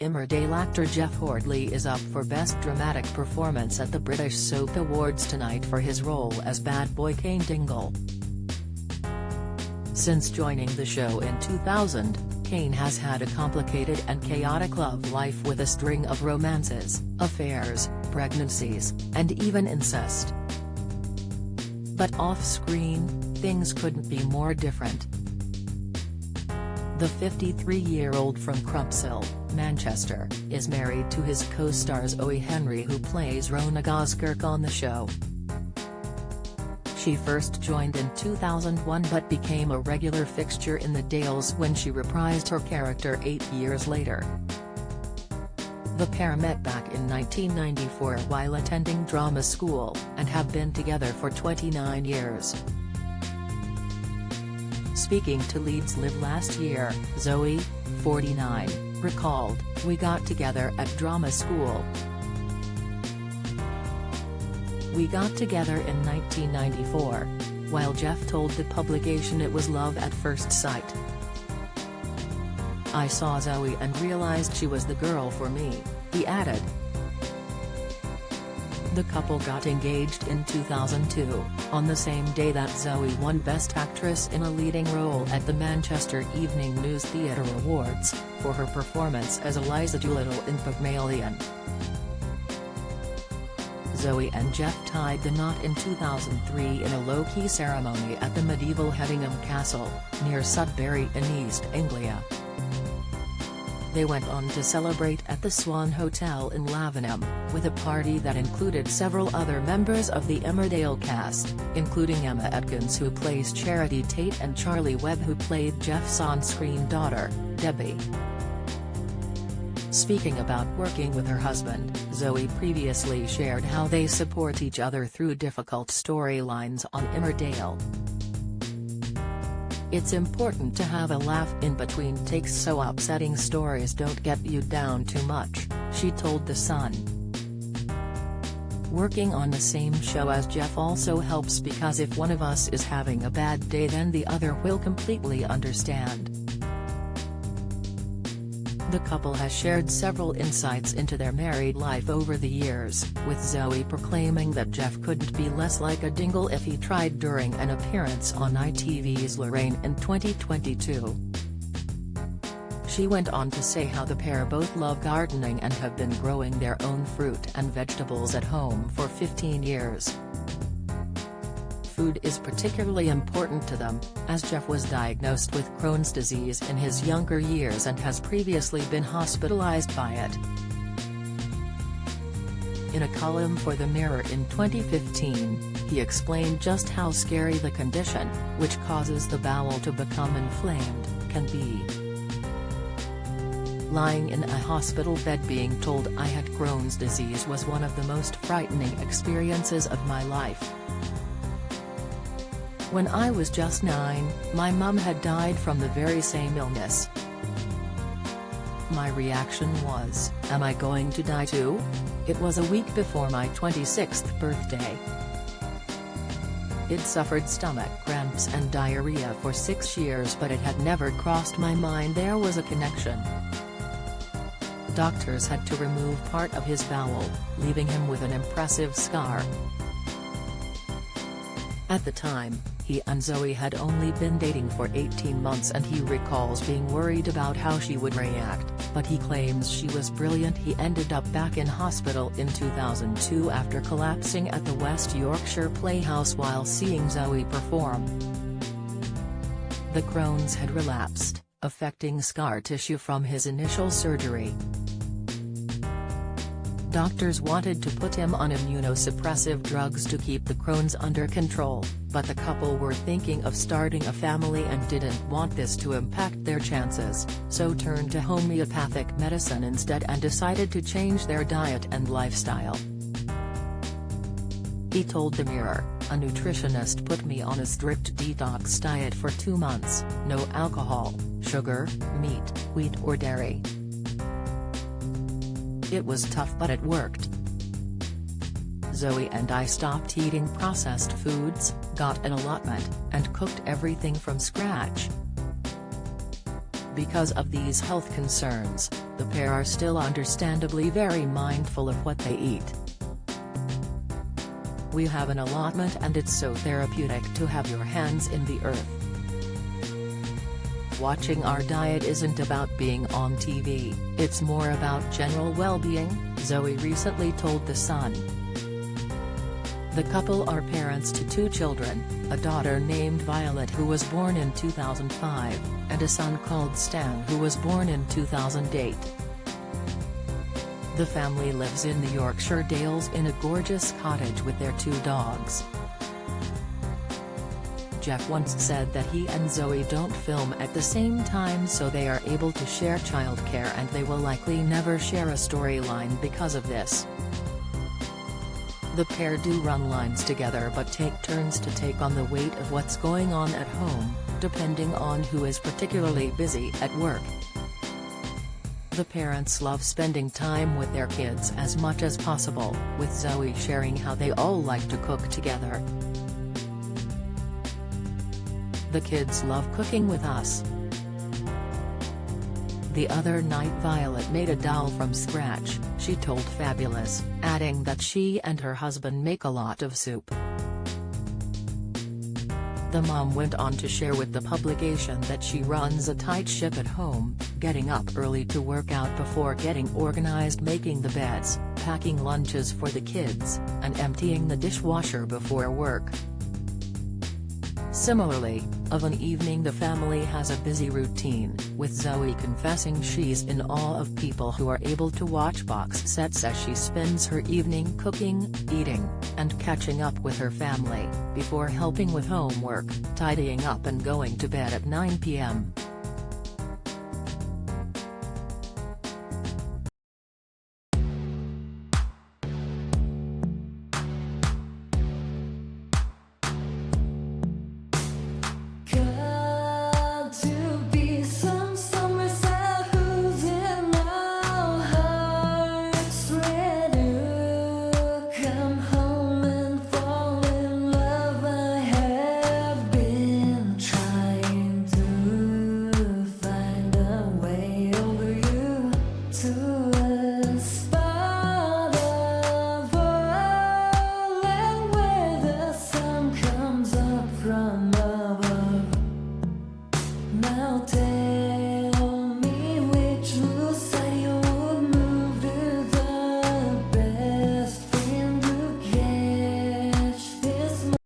Emmerdale actor Jeff Hordley is up for Best Dramatic Performance at the British Soap Awards tonight for his role as bad boy Kane Dingle. Since joining the show in 2000, Kane has had a complicated and chaotic love life with a string of romances, affairs, pregnancies, and even incest. But off-screen, things couldn't be more different. The 53-year-old from Crumpsall, Manchester, is married to his co-star Zoe Henry, who plays Rona Goskirk on the show. She first joined in 2001 but became a regular fixture in the Dales when she reprised her character 8 years later. The pair met back in 1994 while attending drama school, and have been together for 29 years. Speaking to Leeds Live last year, Zoe, 49, recalled, "We got together at drama school. We got together in 1994. While Jeff told the publication it was love at first sight. I saw Zoe and realized she was the girl for me," he added. The couple got engaged in 2002, on the same day that Zoe won Best Actress in a Leading Role at the Manchester Evening News Theatre Awards, for her performance as Eliza Doolittle in Pygmalion. Zoe and Jeff tied the knot in 2003 in a low-key ceremony at the medieval Hedingham Castle, near Sudbury in East Anglia. They went on to celebrate at the Swan Hotel in Lavenham, with a party that included several other members of the Emmerdale cast, including Emma Atkins, who plays Charity Tate, and Charlie Webb, who played Jeff's on-screen daughter, Debbie. Speaking about working with her husband, Zoe previously shared how they support each other through difficult storylines on Emmerdale. "It's important to have a laugh in between takes so upsetting stories don't get you down too much," she told The Sun. "Working on the same show as Jeff also helps because if one of us is having a bad day then the other will completely understand." The couple has shared several insights into their married life over the years, with Zoe proclaiming that Jeff couldn't be less like a dingle if he tried during an appearance on ITV's Lorraine in 2022. She went on to say how the pair both love gardening and have been growing their own fruit and vegetables at home for 15 years. Food is particularly important to them, as Jeff was diagnosed with Crohn's disease in his younger years and has previously been hospitalized by it. In a column for The Mirror in 2015, he explained just how scary the condition, which causes the bowel to become inflamed, can be. "Lying in a hospital bed being told I had Crohn's disease was one of the most frightening experiences of my life. When I was just 9, my mum had died from the very same illness. My reaction was, am I going to die too? It was a week before my 26th birthday. I'd suffered stomach cramps and diarrhea for 6 years, but it had never crossed my mind there was a connection. Doctors had to remove part of his bowel, leaving him with an impressive scar. At the time, he and Zoe had only been dating for 18 months and he recalls being worried about how she would react, but he claims she was brilliant." He ended up back in hospital in 2002 after collapsing at the West Yorkshire Playhouse while seeing Zoe perform. The Crohn's had relapsed, affecting scar tissue from his initial surgery. Doctors wanted to put him on immunosuppressive drugs to keep the Crohn's under control, but the couple were thinking of starting a family and didn't want this to impact their chances, so turned to homeopathic medicine instead and decided to change their diet and lifestyle. He told The Mirror, "A nutritionist put me on a strict detox diet for 2 months, no alcohol, sugar, meat, wheat or dairy. It was tough but it worked. Zoe and I stopped eating processed foods, got an allotment, and cooked everything from scratch. Because of these health concerns, the pair are still understandably very mindful of what they eat. "We have an allotment and it's so therapeutic to have your hands in the earth. Watching our diet isn't about being on TV, it's more about general well-being," Zoe recently told The Sun. The couple are parents to 2 children, a daughter named Violet who was born in 2005, and a son called Stan who was born in 2008. The family lives in the Yorkshire Dales in a gorgeous cottage with their 2 dogs. Jeff once said that he and Zoe don't film at the same time so they are able to share childcare, and they will likely never share a storyline because of this. The pair do run lines together but take turns to take on the weight of what's going on at home, depending on who is particularly busy at work. The parents love spending time with their kids as much as possible, with Zoe sharing how they all like to cook together. "The kids love cooking with us. The other night Violet made a dal from scratch," she told Fabulous, adding that she and her husband make a lot of soup. The mom went on to share with the publication that she runs a tight ship at home, getting up early to work out before getting organized, making the beds, packing lunches for the kids, and emptying the dishwasher before work. Similarly, of an evening the family has a busy routine, with Zoe confessing she's in awe of people who are able to watch box sets as she spends her evening cooking, eating, and catching up with her family, before helping with homework, tidying up and going to bed at 9 p.m.